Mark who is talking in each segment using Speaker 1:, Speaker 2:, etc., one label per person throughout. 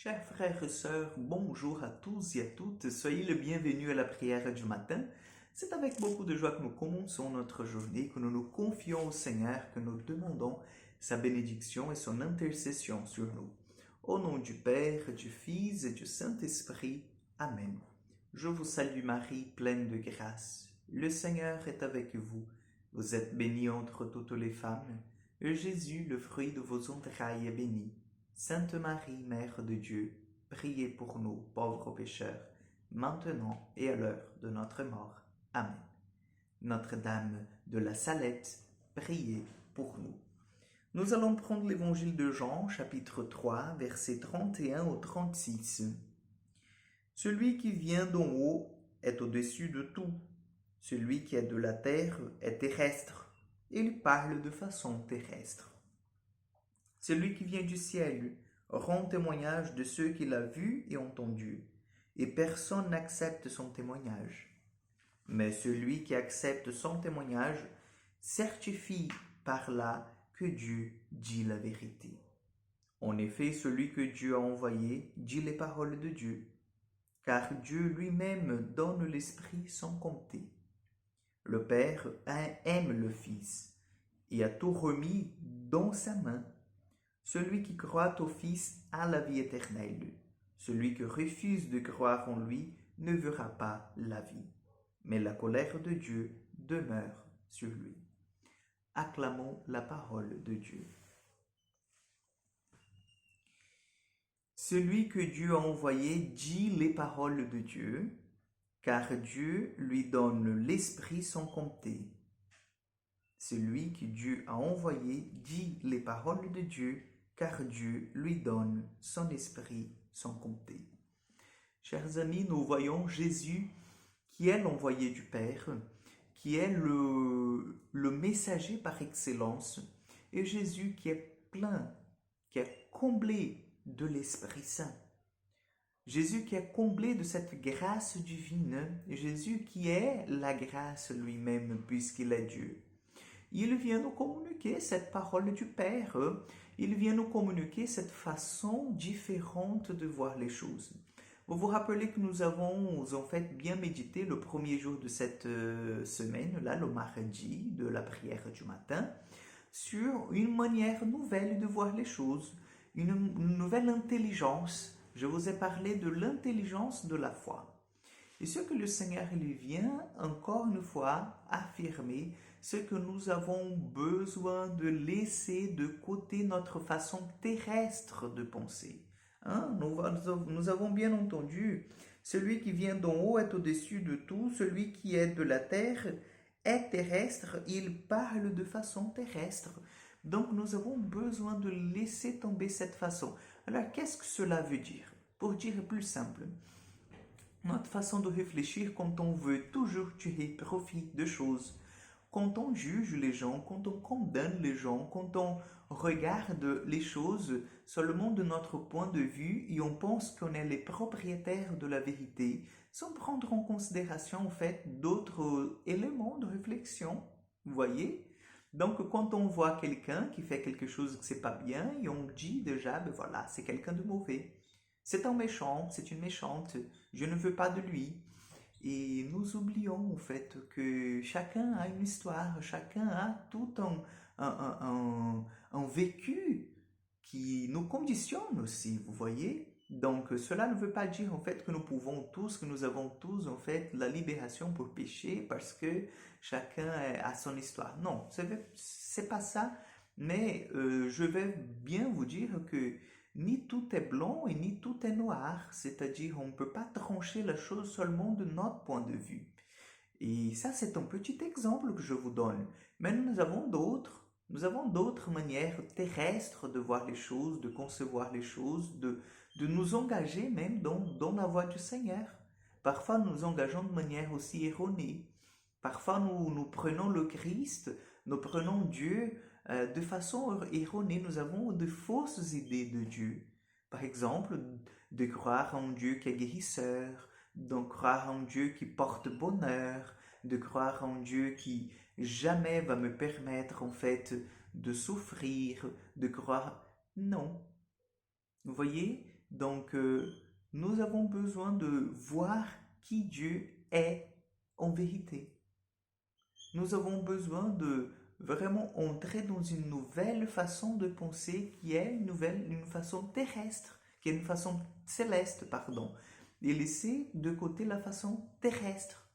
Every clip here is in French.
Speaker 1: Chers frères et sœurs, bonjour à tous et à toutes. Soyez les bienvenus à la prière du matin. C'est avec beaucoup de joie que nous commençons notre journée, que nous nous confions au Seigneur, que nous demandons sa bénédiction et son intercession sur nous. Au nom du Père, du Fils et du Saint-Esprit. Amen. Je vous salue Marie, pleine de grâce. Le Seigneur est avec vous. Vous êtes bénie entre toutes les femmes, et Jésus, le fruit de vos entrailles, est béni. Sainte Marie, Mère de Dieu, priez pour nous, pauvres pécheurs, maintenant et à l'heure de notre mort. Amen. Notre-Dame de la Salette, priez pour nous. Nous allons prendre l'évangile de Jean, chapitre 3, versets 31 au 36. Celui qui vient d'en haut est au-dessus de tout. Celui qui est de la terre est terrestre. Il parle de façon terrestre. Celui qui vient du ciel rend témoignage de ceux qu'il a vus et entendus, et personne n'accepte son témoignage. Mais celui qui accepte son témoignage certifie par là que Dieu dit la vérité. En effet, celui que Dieu a envoyé dit les paroles de Dieu, car Dieu lui-même donne l'Esprit sans compter. Le Père aime le Fils et a tout remis dans sa main. Celui qui croit au Fils a la vie éternelle. Celui qui refuse de croire en lui ne verra pas la vie, mais la colère de Dieu demeure sur lui. Acclamons la parole de Dieu. Celui que Dieu a envoyé dit les paroles de Dieu, car Dieu lui donne l'Esprit sans compter. Celui que Dieu a envoyé dit les paroles de Dieu, car Dieu lui donne son esprit sans compter. Chers amis, nous voyons Jésus qui est l'envoyé du Père, qui est le messager par excellence, et Jésus qui est plein, qui est comblé de l'Esprit Saint. Jésus qui est comblé de cette grâce divine, Jésus qui est la grâce lui-même puisqu'il est Dieu. Il vient nous communiquer cette parole du Père. Il vient nous communiquer cette façon différente de voir les choses. Vous vous rappelez que nous avons en fait bien médité le premier jour de cette semaine, là, le mardi de la prière du matin, sur une manière nouvelle de voir les choses, une nouvelle intelligence. Je vous ai parlé de l'intelligence de la foi. Et ce que le Seigneur lui vient encore une fois affirmer, c'est que nous avons besoin de laisser de côté notre façon terrestre de penser. Nous avons bien entendu, celui qui vient d'en haut est au-dessus de tout, celui qui est de la terre est terrestre, il parle de façon terrestre. Donc nous avons besoin de laisser tomber cette façon. Alors qu'est-ce que cela veut dire? Pour dire plus simple, notre façon de réfléchir quand on veut toujours tirer profit de choses, quand on juge les gens, quand on condamne les gens, quand on regarde les choses seulement de notre point de vue et on pense qu'on est les propriétaires de la vérité, sans prendre en considération en fait d'autres éléments de réflexion, vous voyez? Donc quand on voit quelqu'un qui fait quelque chose que c'est pas bien et on dit déjà, ben voilà, c'est quelqu'un de mauvais. C'est un méchant, c'est une méchante, je ne veux pas de lui. Et nous oublions en fait que chacun a une histoire, chacun a tout un vécu qui nous conditionne aussi, vous voyez? Donc cela ne veut pas dire en fait que nous pouvons tous, que nous avons tous en fait la libération pour pécher parce que chacun a son histoire. Non, c'est pas ça, mais je vais bien vous dire que ni tout est blanc et ni tout est noir, c'est-à-dire on ne peut pas trancher la chose seulement de notre point de vue. Et ça, c'est un petit exemple que je vous donne. Mais nous avons d'autres manières terrestres de voir les choses, de concevoir les choses, de nous engager même dans la voie du Seigneur. Parfois, nous nous engageons de manière aussi erronée. Parfois, nous prenons le Christ, nous prenons Dieu de façon erronée. Nous avons de fausses idées de Dieu. Par exemple, de croire en Dieu qui est guérisseur, de croire en Dieu qui porte bonheur, de croire en Dieu qui jamais va me permettre en fait de souffrir, de croire... Non. Vous voyez, Donc, nous avons besoin de voir qui Dieu est en vérité. Nous avons besoin de vraiment entrer dans une nouvelle façon de penser qui est une façon terrestre, qui est une façon céleste, pardon, et laisser de côté la façon terrestre.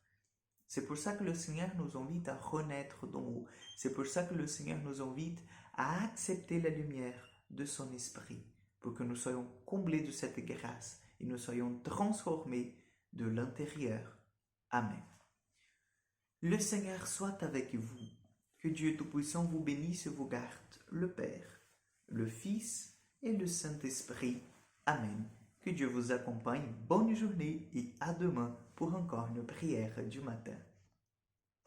Speaker 1: C'est pour ça que le Seigneur nous invite à renaître d'en haut. C'est pour ça que le Seigneur nous invite à accepter la lumière de son esprit, pour que nous soyons comblés de cette grâce et nous soyons transformés de l'intérieur. Amen. Le Seigneur soit avec vous. Que Dieu Tout-Puissant vous bénisse et vous garde, le Père, le Fils et le Saint-Esprit. Amen. Que Dieu vous accompagne. Bonne journée et à demain pour encore une prière du matin.